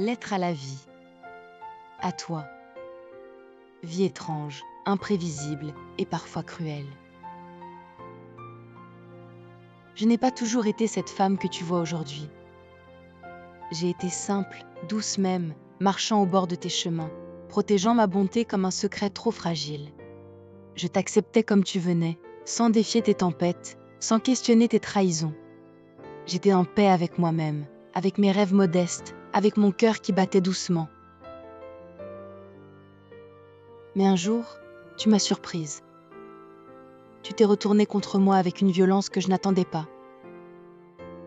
Lettre à la vie. À toi. Vie étrange, imprévisible et parfois cruelle. Je n'ai pas toujours été cette femme que tu vois aujourd'hui. J'ai été simple, douce même, marchant au bord de tes chemins, protégeant ma bonté comme un secret trop fragile. Je t'acceptais comme tu venais, sans défier tes tempêtes, sans questionner tes trahisons. J'étais en paix avec moi-même, avec mes rêves modestes, avec mon cœur qui battait doucement. Mais un jour, tu m'as surprise. Tu t'es retournée contre moi avec une violence que je n'attendais pas.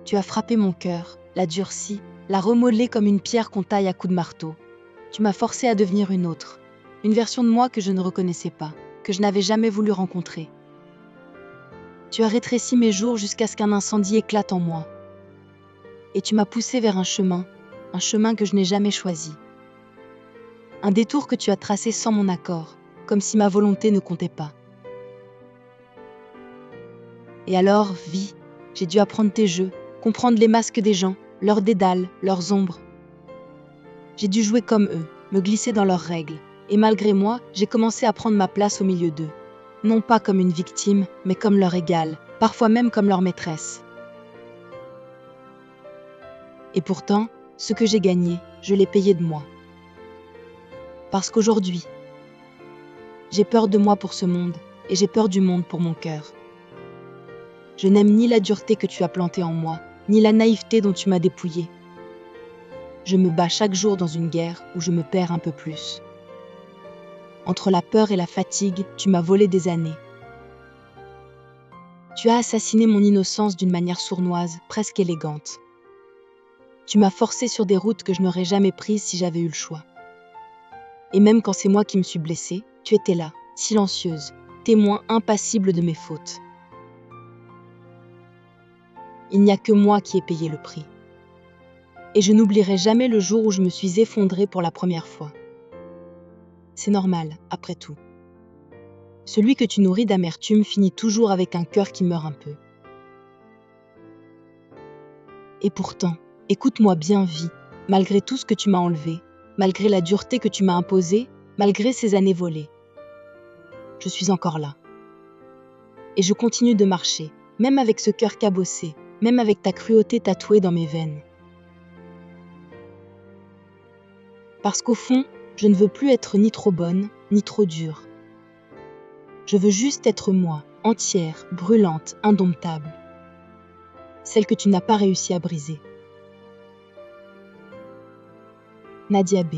Tu as frappé mon cœur, l'a durci, l'a remodelé comme une pierre qu'on taille à coups de marteau. Tu m'as forcée à devenir une autre, une version de moi que je ne reconnaissais pas, que je n'avais jamais voulu rencontrer. Tu as rétréci mes jours jusqu'à ce qu'un incendie éclate en moi. Et tu m'as poussée vers un chemin que je n'ai jamais choisi. Un détour que tu as tracé sans mon accord, comme si ma volonté ne comptait pas. Et alors, vie, j'ai dû apprendre tes jeux, comprendre les masques des gens, leurs dédales, leurs ombres. J'ai dû jouer comme eux, me glisser dans leurs règles, et malgré moi, j'ai commencé à prendre ma place au milieu d'eux. Non pas comme une victime, mais comme leur égale, parfois même comme leur maîtresse. Et pourtant, ce que j'ai gagné, je l'ai payé de moi. Parce qu'aujourd'hui, j'ai peur de moi pour ce monde, et j'ai peur du monde pour mon cœur. Je n'aime ni la dureté que tu as plantée en moi, ni la naïveté dont tu m'as dépouillée. Je me bats chaque jour dans une guerre où je me perds un peu plus. Entre la peur et la fatigue, tu m'as volé des années. Tu as assassiné mon innocence d'une manière sournoise, presque élégante. Tu m'as forcé sur des routes que je n'aurais jamais prises si j'avais eu le choix. Et même quand c'est moi qui me suis blessée, tu étais là, silencieuse, témoin impassible de mes fautes. Il n'y a que moi qui ai payé le prix. Et je n'oublierai jamais le jour où je me suis effondrée pour la première fois. C'est normal, après tout. Celui que tu nourris d'amertume finit toujours avec un cœur qui meurt un peu. Et pourtant, écoute-moi bien, vie, malgré tout ce que tu m'as enlevé, malgré la dureté que tu m'as imposée, malgré ces années volées. Je suis encore là. Et je continue de marcher, même avec ce cœur cabossé, même avec ta cruauté tatouée dans mes veines. Parce qu'au fond, je ne veux plus être ni trop bonne, ni trop dure. Je veux juste être moi, entière, brûlante, indomptable. Celle que tu n'as pas réussi à briser. Nadia B.